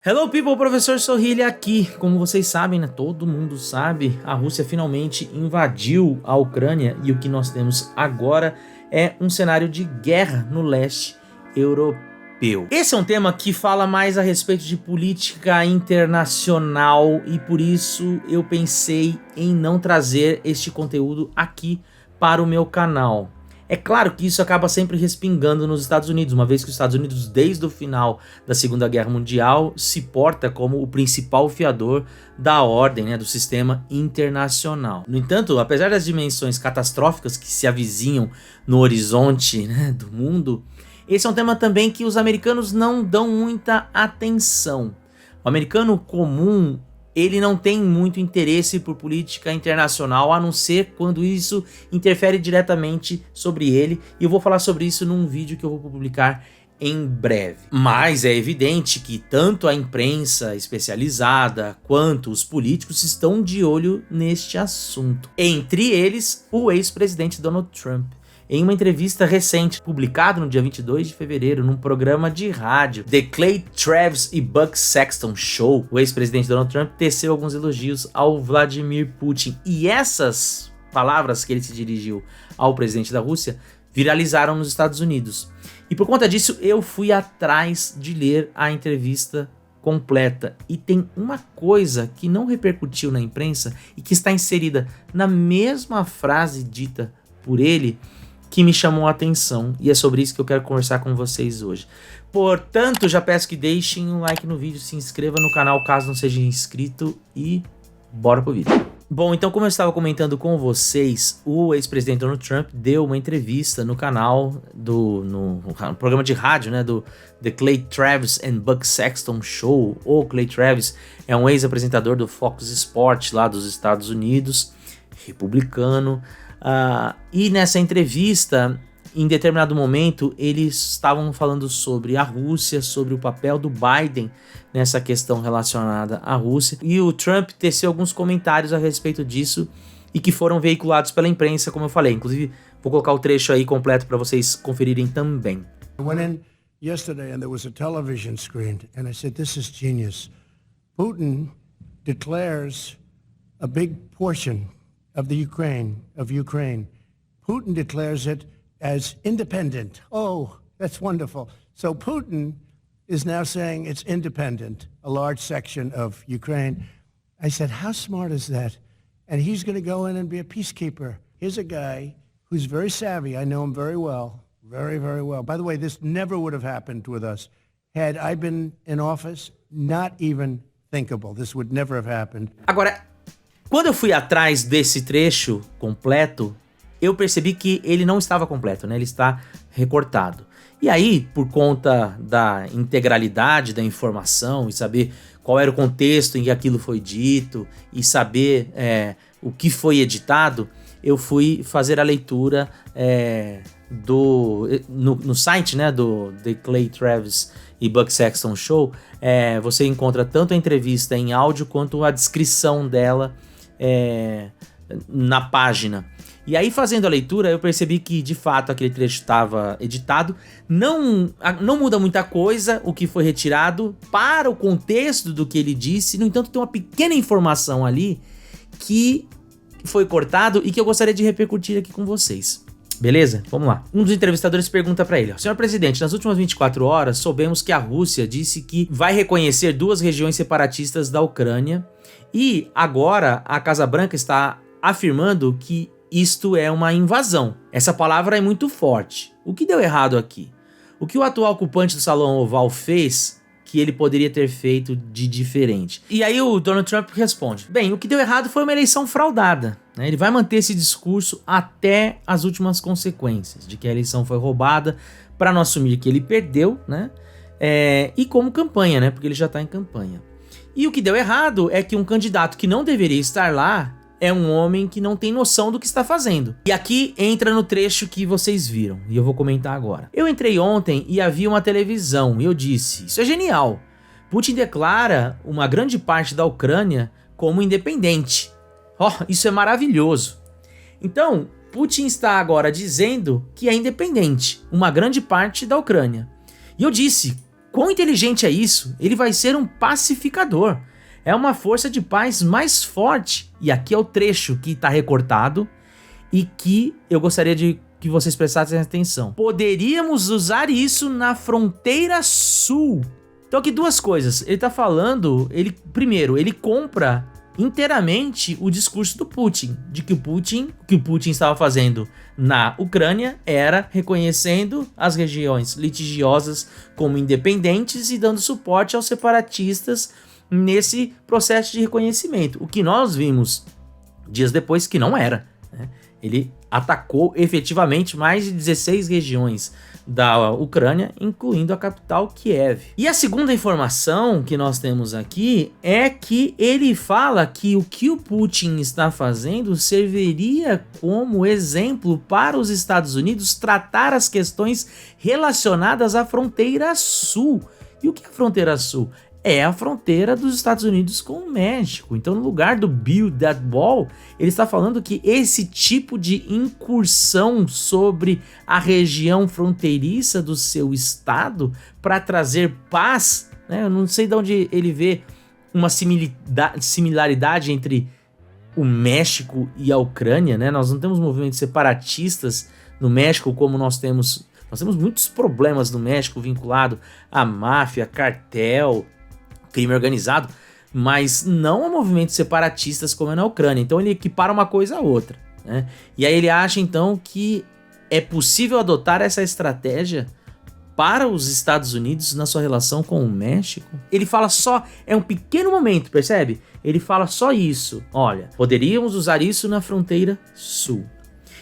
Hello people, professor Sorrilha aqui. Como vocês sabem, né, todo mundo sabe, a Rússia finalmente invadiu a Ucrânia e o que nós temos agora é um cenário de guerra no leste europeu. Esse é um tema que fala mais a respeito de política internacional e por isso eu pensei em não trazer este conteúdo aqui para o meu canal. É claro que isso acaba sempre respingando nos Estados Unidos, uma vez que os Estados Unidos, desde o final da Segunda Guerra Mundial, se porta como o principal fiador da ordem, né, do sistema internacional. No entanto, apesar das dimensões catastróficas que se avizinham no horizonte, né, do mundo, esse é um tema também que os americanos não dão muita atenção. O americano comum, ele não tem muito interesse por política internacional, a não ser quando isso interfere diretamente sobre ele, e eu vou falar sobre isso num vídeo que eu vou publicar em breve. Mas é evidente que tanto a imprensa especializada quanto os políticos estão de olho neste assunto. Entre eles, o ex-presidente Donald Trump. Em uma entrevista recente, publicada no dia 22 de fevereiro, num programa de rádio, The Clay Travis e Buck Sexton Show, o ex-presidente Donald Trump teceu alguns elogios ao Vladimir Putin. E essas palavras que ele se dirigiu ao presidente da Rússia viralizaram nos Estados Unidos. E por conta disso, eu fui atrás de ler a entrevista completa. E tem uma coisa que não repercutiu na imprensa e que está inserida na mesma frase dita por ele, que me chamou a atenção, e é sobre isso que eu quero conversar com vocês hoje. Portanto, já peço que deixem um like no vídeo, se inscreva no canal caso não seja inscrito e bora pro vídeo. Bom, então como eu estava comentando com vocês, o ex-presidente Donald Trump deu uma entrevista no canal, no programa de rádio, né, do The Clay Travis and Buck Sexton Show. O Clay Travis é um ex-apresentador do Fox Sports lá dos Estados Unidos, republicano. E nessa entrevista, em determinado momento, eles estavam falando sobre a Rússia, sobre o papel do Biden nessa questão relacionada à Rússia. E o Trump teceu alguns comentários a respeito disso e que foram veiculados pela imprensa, como eu falei. Inclusive, vou colocar o trecho aí completo para vocês conferirem também. I went in yesterday and there was a television screen and I said, this is genius. Putin declares a big portion of Ukraine. Putin declares it as independent. Oh, that's wonderful. So Putin is now saying it's independent, a large section of Ukraine. I said, how smart is that? And he's going to go in and be a peacekeeper. Here's a guy who's very savvy. I know him very well, very, very well. By the way, this never would have happened with us. Had I been in office, not even thinkable. This would never have happened. Agora, quando eu fui atrás desse trecho completo, eu percebi que ele não estava completo, né? Ele está recortado. E aí, por conta da integralidade da informação e saber qual era o contexto em que aquilo foi dito e saber o que foi editado, eu fui fazer a leitura no site, né, do The Clay Travis e Buck Sexton Show. Você encontra tanto a entrevista em áudio quanto a descrição dela na página. E aí, fazendo a leitura, eu percebi que de fato aquele trecho estava editado. Não muda muita coisa o que foi retirado para o contexto do que ele disse. No entanto, tem uma pequena informação ali que foi cortado e que eu gostaria de repercutir aqui com vocês. Beleza? Vamos lá. Um dos entrevistadores pergunta para ele: senhor presidente, nas últimas 24 horas soubemos que a Rússia disse que vai reconhecer 2 regiões separatistas da Ucrânia e agora a Casa Branca está afirmando que isto é uma invasão. Essa palavra é muito forte. O que deu errado aqui? O que o atual ocupante do Salão Oval fez que ele poderia ter feito de diferente? E aí o Donald Trump responde: bem, o que deu errado foi uma eleição fraudada. Ele vai manter esse discurso até as últimas consequências, de que a eleição foi roubada, para não assumir que ele perdeu, né? E como campanha, né? Porque ele já está em campanha. E o que deu errado é que um candidato que não deveria estar lá é um homem que não tem noção do que está fazendo. E aqui entra no trecho que vocês viram, e eu vou comentar agora. Eu entrei ontem e havia uma televisão, e eu disse: isso é genial. Putin declara uma grande parte da Ucrânia como independente. Isso é maravilhoso. Então, Putin está agora dizendo que é independente, uma grande parte da Ucrânia. E eu disse: Quão inteligente é isso? Ele vai ser um pacificador. É uma força de paz mais forte. E aqui é o trecho que está recortado e que eu gostaria de que vocês prestassem atenção. Poderíamos usar isso na fronteira sul. Então aqui duas coisas. Ele está falando, primeiro, ele compra inteiramente o discurso do Putin, de que o Putin estava fazendo na Ucrânia era reconhecendo as regiões litigiosas como independentes e dando suporte aos separatistas nesse processo de reconhecimento. O que nós vimos dias depois que não era, né? Ele atacou efetivamente mais de 16 regiões da Ucrânia, incluindo a capital Kiev. E a segunda informação que nós temos aqui é que ele fala que o que o Putin está fazendo serviria como exemplo para os Estados Unidos tratar as questões relacionadas à fronteira sul. E o que é a fronteira sul? É a fronteira dos Estados Unidos com o México. Então, no lugar do Build That Wall, ele está falando que esse tipo de incursão sobre a região fronteiriça do seu estado para trazer paz, né? Eu não sei de onde ele vê uma similaridade entre o México e a Ucrânia, né? Nós não temos movimentos separatistas no México como nós temos muitos problemas no México vinculado à máfia, cartel, crime organizado, mas não a movimentos separatistas como é na Ucrânia. Então ele equipara uma coisa a outra, né? E aí ele acha então que é possível adotar essa estratégia para os Estados Unidos na sua relação com o México. Ele fala só, é um pequeno momento, percebe? Ele fala só isso, olha, poderíamos usar isso na fronteira sul.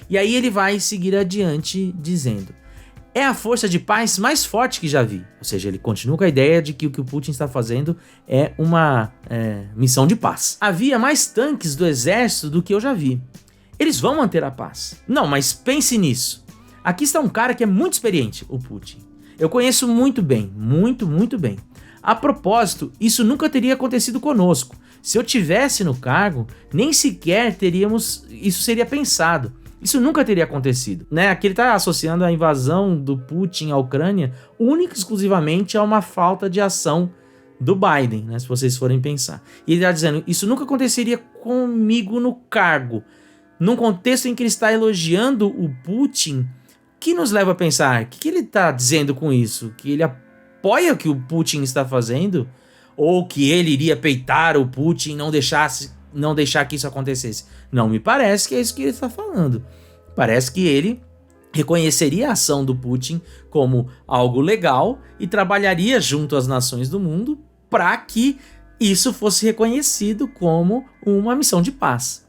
E aí ele vai seguir adiante dizendo: é a força de paz mais forte que já vi. Ou seja, ele continua com a ideia de que o Putin está fazendo é uma missão de paz. Havia mais tanques do exército do que eu já vi. Eles vão manter a paz. Não, mas pense nisso. Aqui está um cara que é muito experiente, o Putin. Eu conheço muito bem, muito bem. A propósito, isso nunca teria acontecido conosco. Se eu tivesse no cargo, nem sequer isso seria pensado. Isso nunca teria acontecido, né? Aqui ele está associando a invasão do Putin à Ucrânia única e exclusivamente a uma falta de ação do Biden, né? Se vocês forem pensar. E ele está dizendo, isso nunca aconteceria comigo no cargo. Num contexto em que ele está elogiando o Putin, que nos leva a pensar, o que ele está dizendo com isso? Que ele apoia o que o Putin está fazendo? Ou que ele iria peitar o Putin e não deixar que isso acontecesse? Não me parece que é isso que ele está falando. Parece que ele reconheceria a ação do Putin como algo legal e trabalharia junto às nações do mundo para que isso fosse reconhecido como uma missão de paz.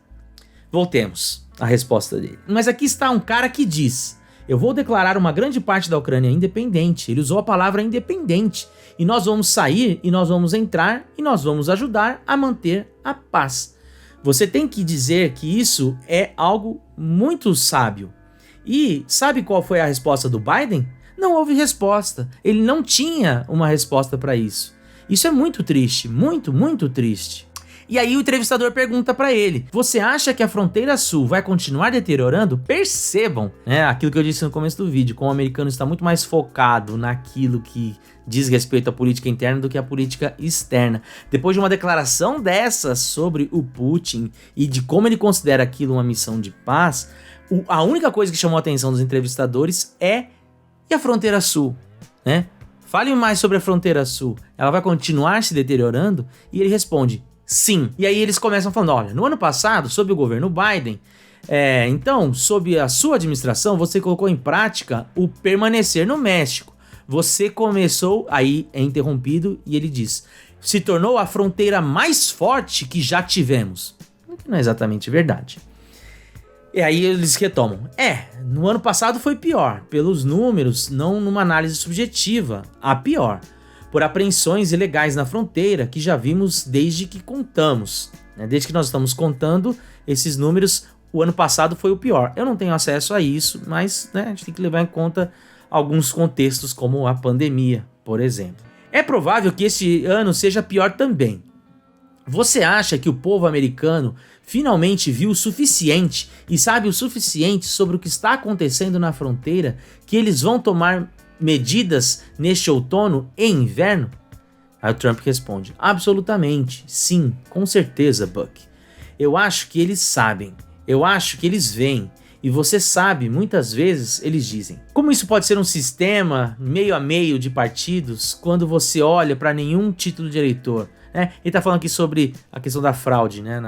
Voltemos à resposta dele. Mas aqui está um cara que diz: eu vou declarar uma grande parte da Ucrânia independente. Ele usou a palavra independente. E nós vamos sair, e nós vamos entrar, e nós vamos ajudar a manter a paz. Você tem que dizer que isso é algo muito sábio. E sabe qual foi a resposta do Biden? Não houve resposta. Ele não tinha uma resposta para isso. Isso é muito triste, muito triste. E aí o entrevistador pergunta para ele: você acha que a fronteira sul vai continuar deteriorando? Percebam, né, aquilo que eu disse no começo do vídeo, como o americano está muito mais focado naquilo que diz respeito à política interna do que à política externa. Depois de uma declaração dessa sobre o Putin e de como ele considera aquilo uma missão de paz, a única coisa que chamou a atenção dos entrevistadores é: e a fronteira sul, né? Fale mais sobre a fronteira sul. Ela vai continuar se deteriorando? E ele responde: sim. E aí eles começam falando: olha, no ano passado, sob o governo Biden, então, sob a sua administração, você colocou em prática o permanecer no México. Você começou, aí é interrompido e ele diz: se tornou a fronteira mais forte que já tivemos. O que não é exatamente verdade. E aí eles retomam: no ano passado foi pior, pelos números, não numa análise subjetiva, a pior. Por apreensões ilegais na fronteira, que já vimos desde que contamos. Né? Desde que nós estamos contando esses números, o ano passado foi o pior. Eu não tenho acesso a isso, mas a gente tem que levar em conta alguns contextos, como a pandemia, por exemplo. É provável que este ano seja pior também. Você acha que o povo americano finalmente viu o suficiente e sabe o suficiente sobre o que está acontecendo na fronteira que eles vão tomar medidas neste outono e inverno? Aí o Trump responde: absolutamente, sim, com certeza, Buck. Eu acho que eles sabem, eu acho que eles veem, e você sabe, muitas vezes eles dizem. Como isso pode ser um sistema meio a meio de partidos quando você olha para nenhum título de eleitor? Né? Ele tá falando aqui sobre a questão da fraude, né,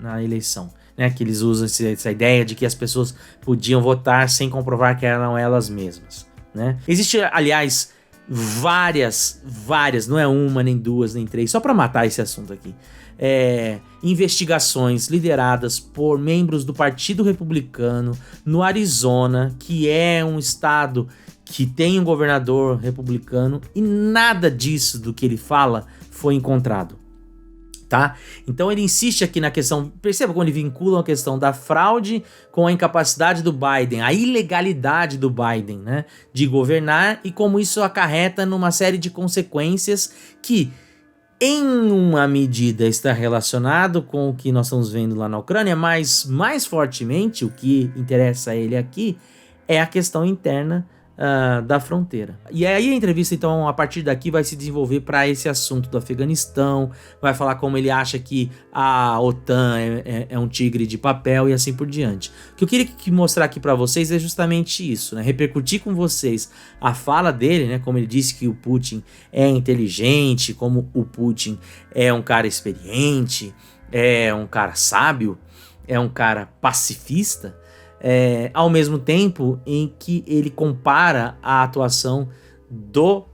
na eleição. Né, que eles usam essa ideia de que as pessoas podiam votar sem comprovar que eram elas mesmas. Né? Existe, aliás, várias, não é uma, nem duas, nem três, só para matar esse assunto aqui. Investigações lideradas por membros do Partido Republicano no Arizona, que é um estado que tem um governador republicano, e nada disso do que ele fala foi encontrado. Tá? Então ele insiste aqui na questão, perceba como ele vincula a questão da fraude com a incapacidade do Biden, a ilegalidade do Biden, né, de governar, e como isso acarreta numa série de consequências que, em uma medida, está relacionado com o que nós estamos vendo lá na Ucrânia, mas mais fortemente o que interessa a ele aqui é a questão interna da fronteira. E aí a entrevista, então, a partir daqui vai se desenvolver para esse assunto do Afeganistão, vai falar como ele acha que a OTAN é um tigre de papel e assim por diante. O que eu queria mostrar aqui para vocês é justamente isso, né? Repercutir com vocês a fala dele, né? Como ele disse que o Putin é inteligente, como o Putin é um cara experiente, é um cara sábio, é um cara pacifista. Ao mesmo tempo em que ele compara a atuação do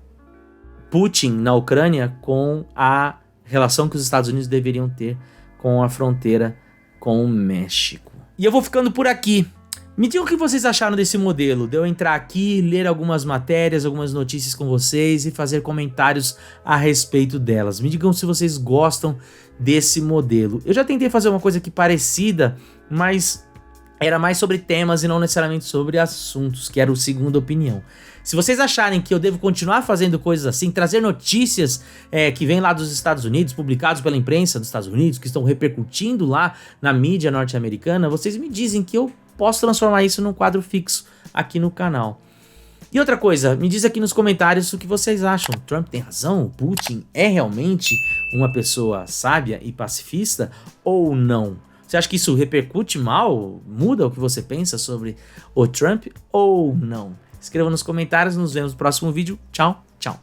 Putin na Ucrânia com a relação que os Estados Unidos deveriam ter com a fronteira com o México. E eu vou ficando por aqui. Me digam o que vocês acharam desse modelo, de eu entrar aqui, ler algumas matérias, algumas notícias com vocês e fazer comentários a respeito delas. Me digam se vocês gostam desse modelo. Eu já tentei fazer uma coisa aqui parecida, mas era mais sobre temas e não necessariamente sobre assuntos, que era o Segunda Opinião. Se vocês acharem que eu devo continuar fazendo coisas assim, trazer notícias que vêm lá dos Estados Unidos, publicados pela imprensa dos Estados Unidos, que estão repercutindo lá na mídia norte-americana, vocês me dizem que eu posso transformar isso num quadro fixo aqui no canal. E outra coisa, me diz aqui nos comentários o que vocês acham. Trump tem razão? O Putin é realmente uma pessoa sábia e pacifista ou não? Você acha que isso repercute mal? Muda o que você pensa sobre o Trump ou não? Escreva nos comentários, nos vemos no próximo vídeo. Tchau, tchau.